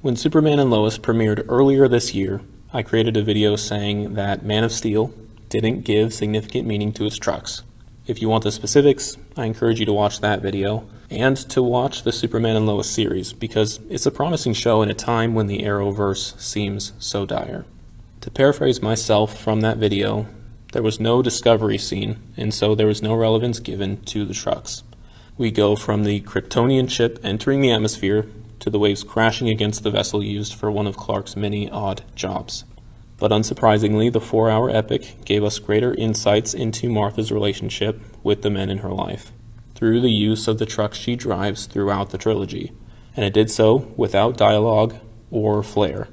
When Superman and Lois premiered earlier this year, I created a video saying that Man of Steel didn't give significant meaning to its trucks. If you want the specifics, I encourage you to watch that video and to watch the Superman and Lois series because it's a promising show in a time when the Arrowverse seems so dire. To paraphrase myself from that video, there was no discovery scene, and so there was no relevance given to the trucks. We go from the Kryptonian ship entering the atmosphere to the waves crashing against the vessel used for one of Clark's many odd jobs. But unsurprisingly, the 4-hour epic gave us greater insights into Martha's relationship with the men in her life, through the use of the trucks she drives throughout the trilogy, and it did so without dialogue or flair.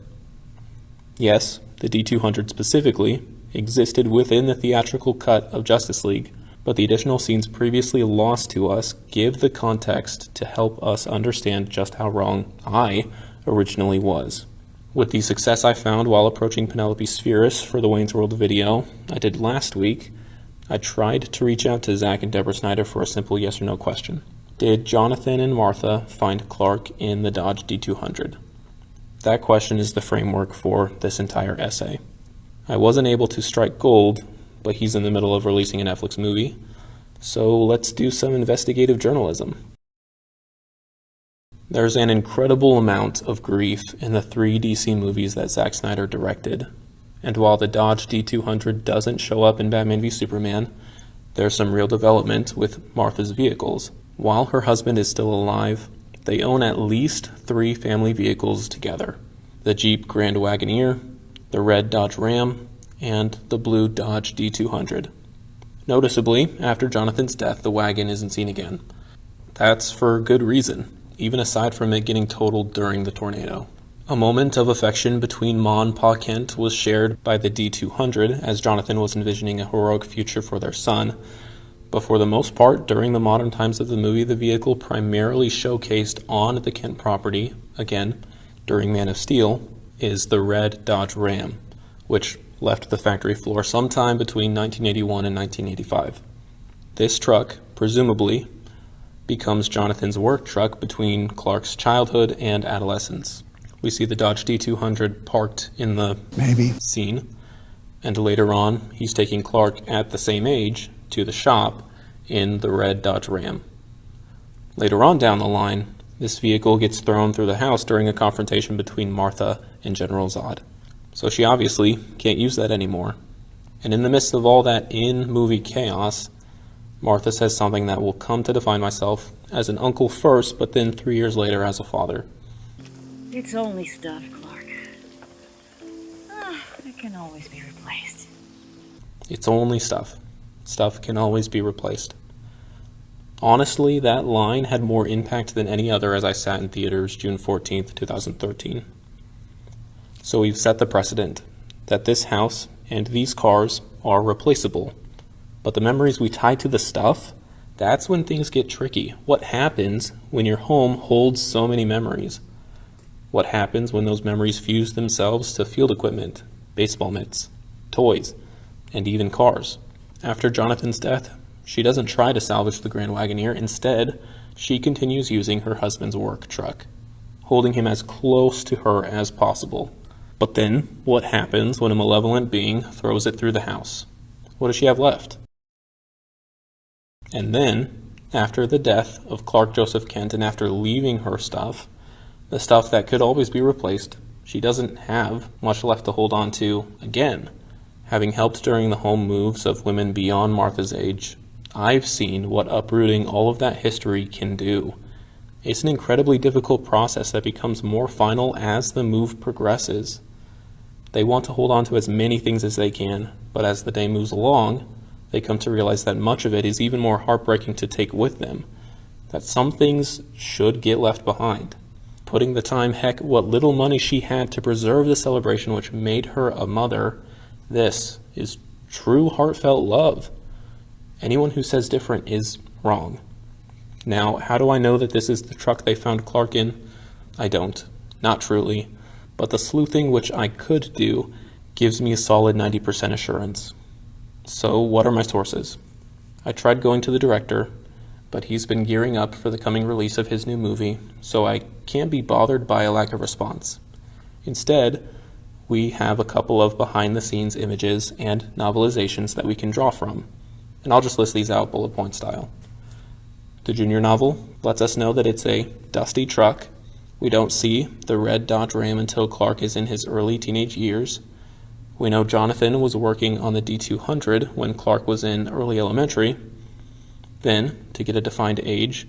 Yes, the D200 specifically existed within the theatrical cut of Justice League, but the additional scenes previously lost to us give the context to help us understand just how wrong I originally was. With the success I found while approaching Penelope Spheris for the Wayne's World video I did last week, I tried to reach out to Zack and Deborah Snyder for a simple yes or no question. Did Jonathan and Martha find Clark in the Dodge D200? That question is the framework for this entire essay. I wasn't able to strike gold, but he's in the middle of releasing a Netflix movie, so let's do some investigative journalism. There's an incredible amount of grief in the 3 DC movies that Zack Snyder directed, and while the Dodge D200 doesn't show up in Batman v Superman, there's some real development with Martha's vehicles. While her husband is still alive, they own at least 3 family vehicles together: the Jeep Grand Wagoneer, the red Dodge Ram, and the blue Dodge D200. Noticeably, after Jonathan's death, the wagon isn't seen again. That's for good reason, even aside from it getting totaled during the tornado. A moment of affection between Ma and Pa Kent was shared by the D200 as Jonathan was envisioning a heroic future for their son, but for the most part, during the modern times of the movie, the vehicle primarily showcased on the Kent property, again, during Man of Steel, is the red Dodge Ram, which left the factory floor sometime between 1981 and 1985. This truck, presumably, becomes Jonathan's work truck between Clark's childhood and adolescence. We see the Dodge D200 parked in the scene, and later on, he's taking Clark at the same age to the shop in the red Dodge Ram. Later on down the line, this vehicle gets thrown through the house during a confrontation between Martha and General Zod. So she obviously can't use that anymore. And in the midst of all that in-movie chaos, Martha says something that will come to define myself as an uncle first, but then 3 years later as a father. It's only stuff, Clark. It can always be replaced. It's only stuff. Stuff can always be replaced. Honestly, that line had more impact than any other as I sat in theaters June 14th, 2013. So we've set the precedent that this house and these cars are replaceable. But the memories we tie to the stuff, that's when things get tricky. What happens when your home holds so many memories? What happens when those memories fuse themselves to field equipment, baseball mitts, toys, and even cars? After Jonathan's death, she doesn't try to salvage the Grand Wagoneer. Instead, she continues using her husband's work truck, holding him as close to her as possible. But then, what happens when a malevolent being throws it through the house? What does she have left? And then, after the death of Clark Joseph Kent and after leaving her stuff, the stuff that could always be replaced, she doesn't have much left to hold on to again. Having helped during the home moves of women beyond Martha's age, I've seen what uprooting all of that history can do. It's an incredibly difficult process that becomes more final as the move progresses. They want to hold on to as many things as they can, but as the day moves along, they come to realize that much of it is even more heartbreaking to take with them, that some things should get left behind. Putting the time, heck, what little money she had to preserve the celebration which made her a mother, this is true heartfelt love. Anyone who says different is wrong. Now, how do I know that this is the truck they found Clark in? I don't. Not truly. But the sleuthing which I could do gives me a solid 90% assurance. So what are my sources? I tried going to the director, but he's been gearing up for the coming release of his new movie, so I can't be bothered by a lack of response. Instead, we have a couple of behind-the-scenes images and novelizations that we can draw from, and I'll just list these out bullet point style. The junior novel lets us know that it's a dusty truck. We don't see the red Dodge Ram until Clark is in his early teenage years. We know Jonathan was working on the D200 when Clark was in early elementary. Then, to get a defined age,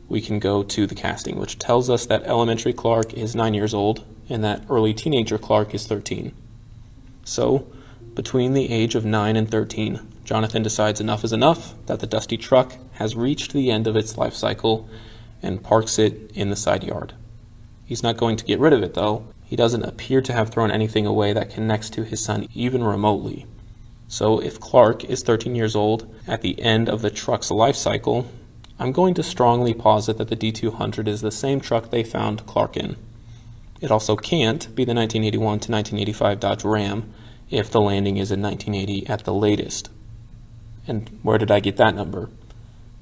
we can go to the casting, which tells us that elementary Clark is 9 years old and that early teenager Clark is 13. So, between the age of 9 and 13, Jonathan decides enough is enough, that the dusty truck has reached the end of its life cycle and parks it in the side yard. He's not going to get rid of it, though. He doesn't appear to have thrown anything away that connects to his son even remotely. So if Clark is 13 years old at the end of the truck's life cycle, I'm going to strongly posit that the D200 is the same truck they found Clark in. It also can't be the 1981 to 1985 Dodge Ram if the landing is in 1980 at the latest. And where did I get that number?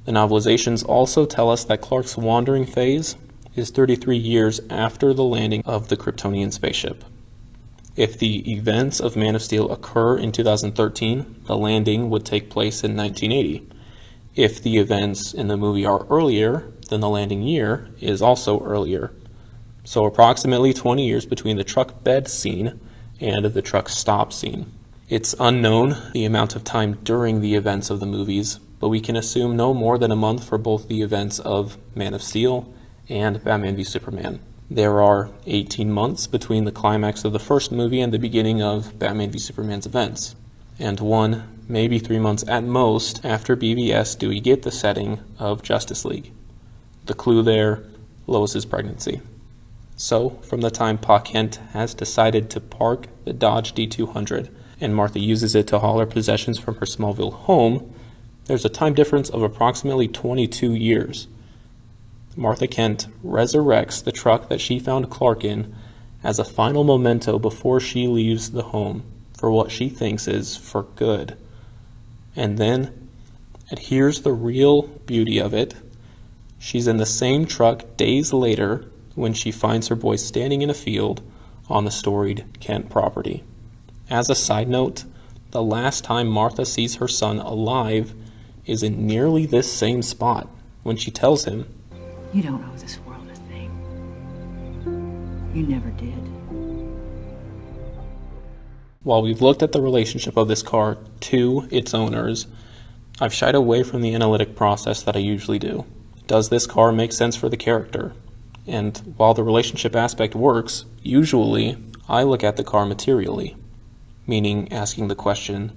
The novelizations also tell us that Clark's wandering phase is 33 years after the landing of the Kryptonian spaceship. If the events of Man of Steel occur in 2013, the landing would take place in 1980. If the events in the movie are earlier, then the landing year is also earlier. So approximately 20 years between the truck bed scene and the truck stop scene. It's unknown the amount of time during the events of the movies, but we can assume no more than a month for both the events of Man of Steel and Batman v Superman. There are 18 months between the climax of the first movie and the beginning of Batman v Superman's events, and 1, maybe 3 months at most after BVS do we get the setting of Justice League. The clue there, Lois's pregnancy. So, from the time Pa Kent has decided to park the Dodge D200 and Martha uses it to haul her possessions from her Smallville home, there's a time difference of approximately 22 years. Martha Kent resurrects the truck that she found Clark in as a final memento before she leaves the home for what she thinks is for good. And then, and here's the real beauty of it, she's in the same truck days later when she finds her boy standing in a field on the storied Kent property. As a side note, the last time Martha sees her son alive is in nearly this same spot when she tells him, You don't owe this world a thing. You never did. While we've looked at the relationship of this car to its owners, I've shied away from the analytic process that I usually do. Does this car make sense for the character? And while the relationship aspect works, usually I look at the car materially, meaning asking the question,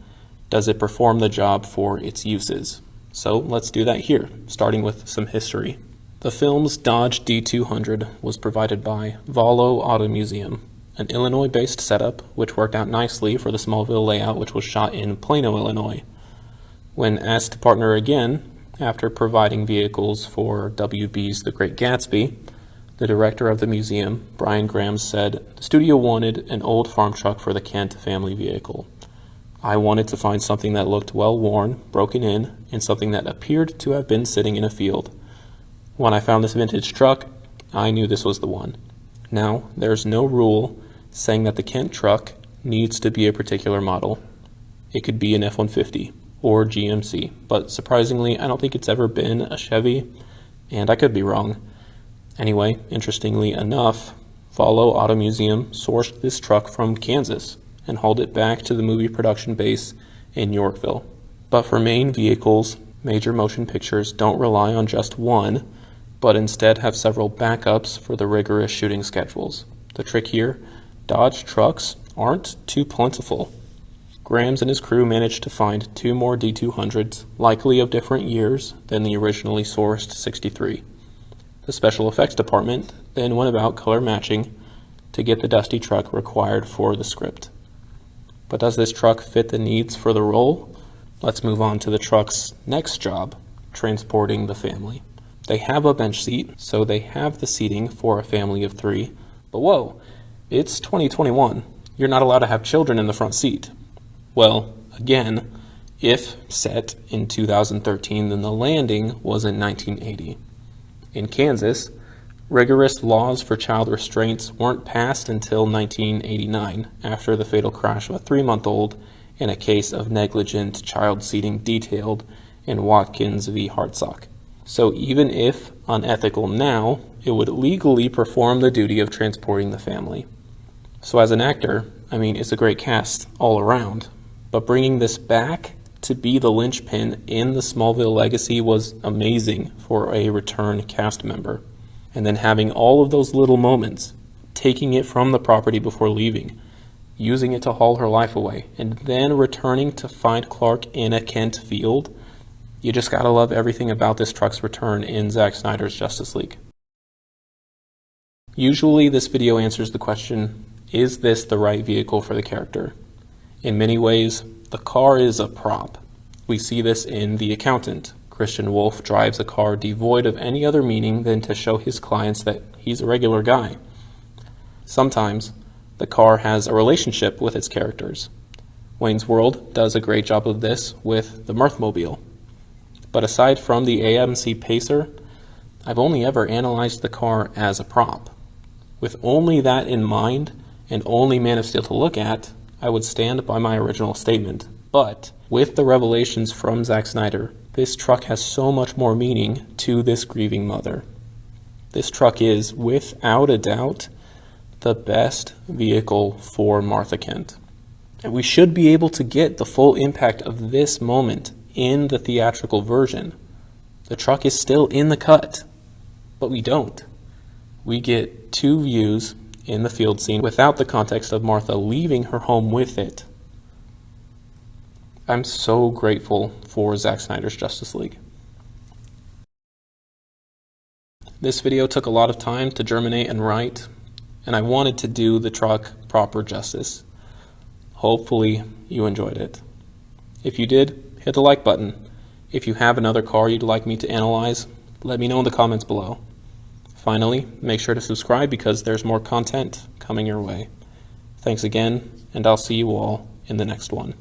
does it perform the job for its uses? So let's do that here, starting with some history. The film's Dodge D200 was provided by Valo Auto Museum, an Illinois-based setup which worked out nicely for the Smallville layout, which was shot in Plano, Illinois. When asked to partner again, after providing vehicles for WB's The Great Gatsby, the director of the museum, Brian Graham, said, the studio wanted an old farm truck for the Kent family vehicle. I wanted to find something that looked well worn, broken in, and something that appeared to have been sitting in a field. When I found this vintage truck, I knew this was the one. Now, there's no rule saying that the Kent truck needs to be a particular model. It could be an F-150 or GMC, but surprisingly, I don't think it's ever been a Chevy, and I could be wrong. Anyway, interestingly enough, Valo Auto Museum sourced this truck from Kansas and hauled it back to the movie production base in Yorkville. But for main vehicles, major motion pictures don't rely on just one, but instead have several backups for the rigorous shooting schedules. The trick here, Dodge trucks aren't too plentiful. Grams and his crew managed to find 2 more D200s, likely of different years than the originally sourced 63. The special effects department then went about color matching to get the dusty truck required for the script. But does this truck fit the needs for the role? Let's move on to the truck's next job, transporting the family. They have a bench seat, so they have the seating for a family of 3. But whoa, it's 2021. You're not allowed to have children in the front seat. Well, again, If set in 2013, then the landing was in 1980. In Kansas, rigorous laws for child restraints weren't passed until 1989, after the fatal crash of a 3-month-old in a case of negligent child seating detailed in Watkins v. Hartsock. So even if unethical now, it would legally perform the duty of transporting the family. So as an actor, it's a great cast all around, but bringing this back to be the linchpin in the Smallville legacy was amazing for a return cast member. And then having all of those little moments, taking it from the property before leaving, using it to haul her life away, and then returning to find Clark in a Kent field, you just gotta love everything about this truck's return in Zack Snyder's Justice League. Usually this video answers the question, is this the right vehicle for the character? In many ways, the car is a prop. We see this in The Accountant. Christian Wolf drives a car devoid of any other meaning than to show his clients that he's a regular guy. Sometimes, the car has a relationship with its characters. Wayne's World does a great job of this with the Mirthmobile. But aside from the AMC Pacer, I've only ever analyzed the car as a prop. With only that in mind, and only Man of Steel to look at, I would stand by my original statement. But with the revelations from Zack Snyder, this truck has so much more meaning to this grieving mother. This truck is, without a doubt, the best vehicle for Martha Kent. And we should be able to get the full impact of this moment in the theatrical version. The truck is still in the cut, but we don't. We get 2 views in the field scene without the context of Martha leaving her home with it. I'm so grateful for Zack Snyder's Justice League. This video took a lot of time to germinate and write, and I wanted to do the truck proper justice. Hopefully you enjoyed it. If you did, hit the like button. If you have another car you'd like me to analyze, let me know in the comments below. Finally, make sure to subscribe because there's more content coming your way. Thanks again, and I'll see you all in the next one.